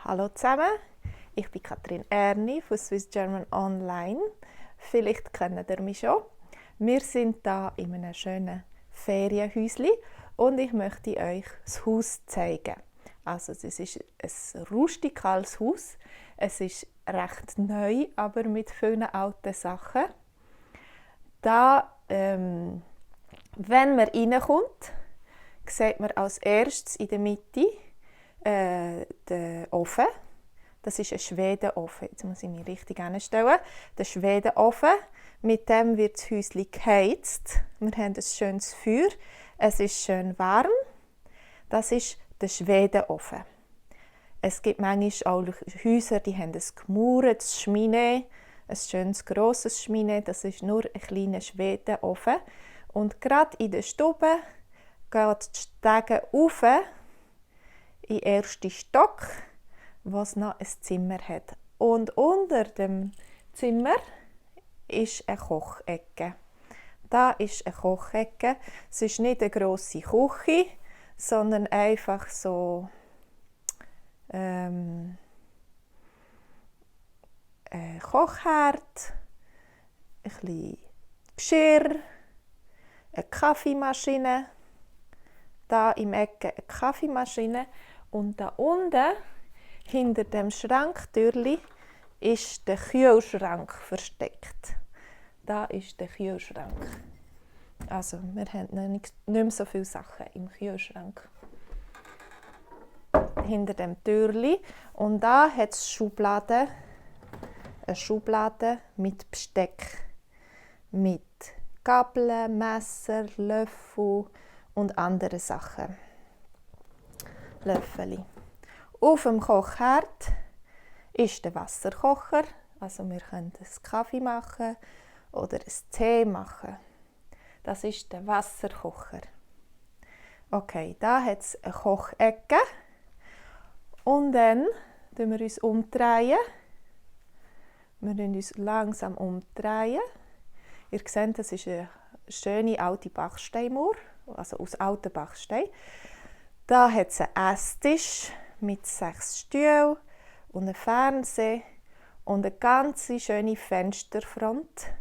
Hallo zusammen, ich bin Katrin Erni von Swiss German Online. Vielleicht kennt ihr mich schon. Wir sind hier in einem schönen Ferienhäuschen und ich möchte euch das Haus zeigen. Also es ist ein rustikales Haus. Es ist recht neu, aber mit vielen alten Sachen. Da, wenn man reinkommt, sieht man als erstes in der Mitte den Ofen. Das ist ein Schwedenofen. Jetzt muss ich mich richtig hinstellen. Der Schwedenofen, mit dem wird das Häuschen geheizt. Wir haben ein schönes Feuer. Es ist schön warm. Das ist der Schwedenofen. Es gibt manchmal auch Häuser, die haben ein gemauertes Schmine, ein schönes grosses Schmine. Das ist nur ein kleiner Schwedenofen. Und gerade in der Stube geht die Stege rauf in den ersten Stock, was noch ein Zimmer hat. Und unter dem Zimmer ist eine Kochecke. Da ist eine Kochecke. Es ist nicht eine grosse Küche, sondern einfach so ein Kochherd, ein bisschen Geschirr, eine Kaffeemaschine. Da im Ecke eine Kaffeemaschine. Und da unten, hinter dem Schranktürli, ist der Kühlschrank versteckt. Da ist der Kühlschrank. Also, wir haben nicht mehr so viele Sachen im Kühlschrank. Hinter dem Türli. Und da hat es eine Schublade mit Besteck. Mit Gabeln, Messer, Löffel und andere Sachen. Löffeli. Auf dem Kochherd ist der Wasserkocher. Also wir können einen Kaffee machen oder einen Tee machen. Das ist der Wasserkocher. Okay, da hat es eine Kochecke. Und dann drehen wir uns umdrehen. Wir drehen uns langsam umdrehen. Ihr seht, das ist eine schöne alte Backsteinmauer, also aus alten Backstein. Da hat es einen Esstisch mit 6 Stühlen und einen Fernseher und eine ganz schöne Fensterfront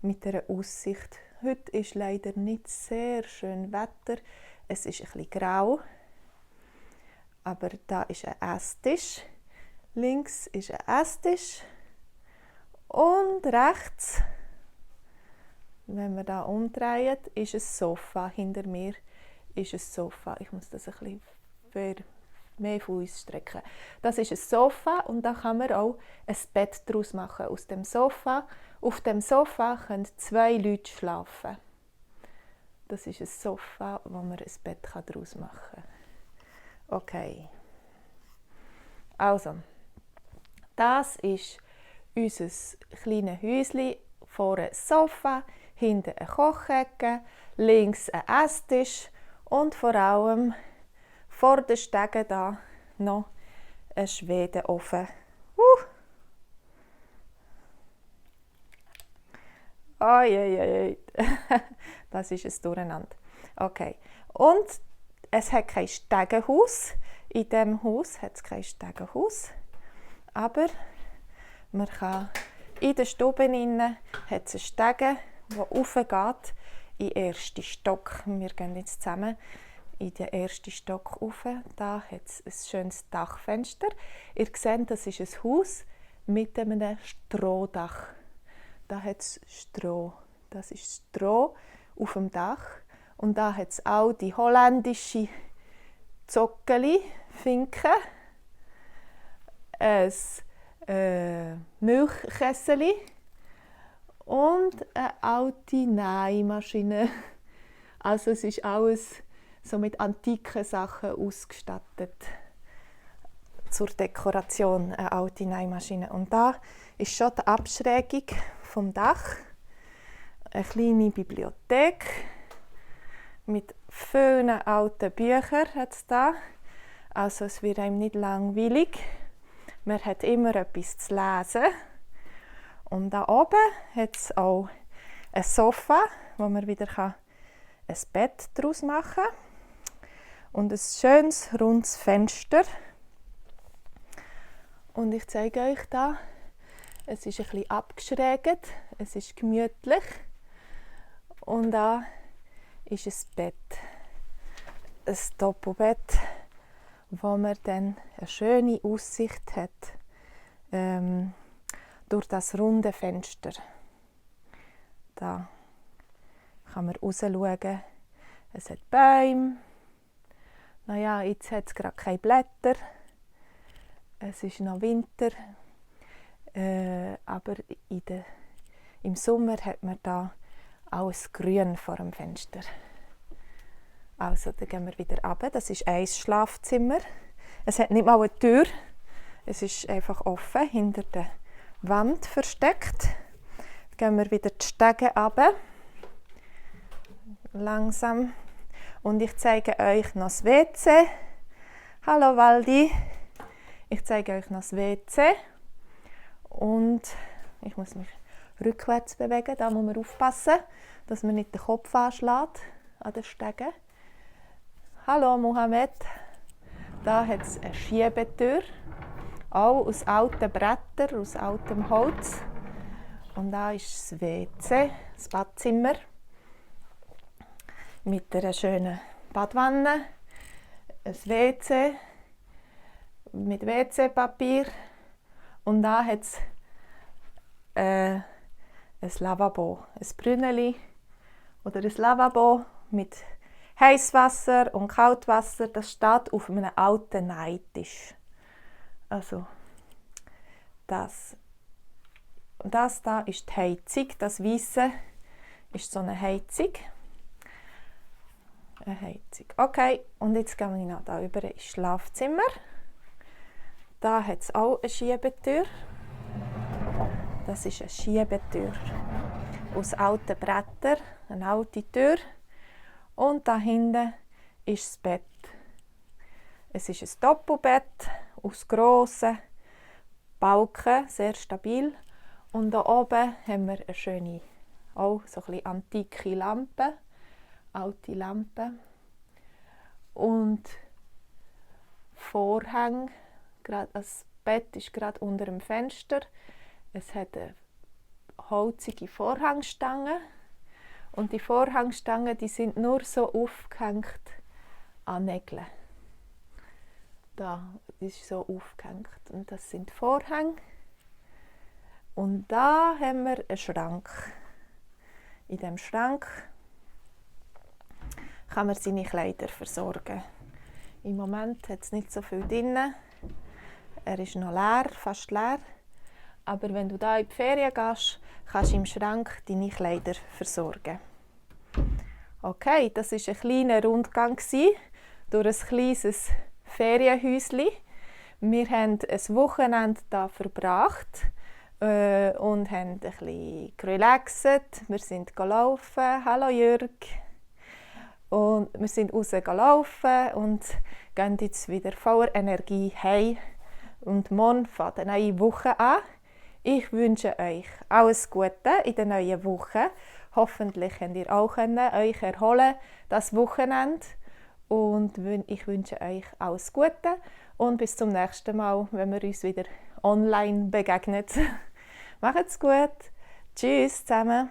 mit einer Aussicht. Heute ist leider nicht sehr schön Wetter. Es ist ein bisschen grau. Aber da ist ein Esstisch. Links ist ein Esstisch. Und rechts, wenn wir da umdrehen, ist ein Sofa. Hinter mir ist ein Sofa. Ich muss das ein bisschen mehr von uns strecken. Das ist ein Sofa und da kann man auch ein Bett daraus machen. Aus dem Sofa. Auf dem Sofa können 2 Leute schlafen. Das ist ein Sofa, wo man ein Bett daraus machen kann. Okay. Also, das ist unser kleines Häuschen. Vorne ein Sofa, hinten eine Kochecke, links ein Esstisch und vor allem vor den Stegen da noch ein Schwedenofen. Oi. Das ist ein Durcheinander. Okay. Und es hat kein Stegenhaus. In diesem Haus hat es kein Stegenhaus. Aber man kann in der Stube innen hat es einen Stegen, der raufgeht in den ersten Stock. Wir gehen jetzt zusammen in den ersten Stock rauf. Da hat es ein schönes Dachfenster. Ihr seht, das ist ein Haus mit einem Strohdach. Da hat es Stroh. Das ist Stroh auf dem Dach. Und da hat es auch die holländische Zockeli, Finken, ein Milchkessel und eine alte Nähmaschine. Also es ist alles so mit antiken Sachen ausgestattet. Zur Dekoration eine alte Nähmaschine. Und da ist schon die Abschrägung vom Dach. Eine kleine Bibliothek mit vielen alten Büchern hat es da. Also es wird einem nicht langweilig. Man hat immer etwas zu lesen. Und da oben hat es auch ein Sofa, wo man wieder ein Bett daraus machen kann. Und ein schönes, rundes Fenster. Und ich zeige euch da, es ist ein bisschen abgeschrägt, es ist gemütlich und da ist ein Bett, ein Doppelbett, wo man dann eine schöne Aussicht hat durch das runde Fenster. Da kann man raus schauen. Es hat Bäume. Naja, jetzt hat es gerade keine Blätter. Es ist noch Winter. Aber im Sommer hat man da alles grün vor dem Fenster. Also, dann gehen wir wieder runter. Das ist ein Schlafzimmer. Es hat nicht mal eine Tür. Es ist einfach offen, hinter der Wand versteckt. Dann gehen wir wieder die Stege runter. Langsam. Und ich zeige euch noch das WC. Hallo Waldi. Ich zeige euch noch das WC. Und ich muss mich rückwärts bewegen. Da muss man aufpassen, dass man nicht den Kopf anschlägt an den Stegen. Hallo Mohammed. Da hat es eine Schiebetür. Auch aus alten Brettern, aus altem Holz. Und da ist das WC, das Badzimmer. Mit einer schönen Badwanne, ein WC mit WC-Papier und da hat es ein Lavabo, ein Brünneli oder ein Lavabo mit Heißwasser und Kaltwasser. Das steht auf einem alten Naitisch. Also das da ist die Heizung, das Weisse ist so eine Heizung. Okay, und jetzt gehen wir noch da über ins Schlafzimmer. Da hat es auch eine Schiebetür. Das ist eine Schiebetür aus alten Brettern, eine alte Tür. Und da hinten ist das Bett. Es ist ein Doppelbett aus grossen Balken, sehr stabil. Und da oben haben wir eine schöne, auch so ein bisschen antike Lampe. Alte Lampen und Vorhänge. Das Bett ist gerade unter dem Fenster. Es hat eine holzige Vorhangstange und die Vorhangstangen, die sind nur so aufgehängt an Nägeln. Da ist so aufgehängt und das sind Vorhänge. Und da haben wir einen Schrank. In diesem Schrank kann man seine Kleider versorgen. Im Moment hat es nicht so viel drin. Er ist noch leer, fast leer. Aber wenn du da in die Ferien gehst, kannst du im Schrank deine Kleider versorgen. Okay, das war ein kleiner Rundgang durch ein kleines Ferienhäuschen. Wir haben ein Wochenende hier verbracht und haben ein bisschen relaxed. Wir sind gelaufen. Hallo Jürg. Und wir sind rausgelaufen und gehen jetzt wieder voller Energie heim. Und morgen fängt eine neue Woche an. Ich wünsche euch alles Gute in der neuen Woche. Hoffentlich könnt ihr auch euch erholen das Wochenende. Und ich wünsche euch alles Gute und bis zum nächsten Mal, wenn wir uns wieder online begegnen. Macht's gut. Tschüss zusammen.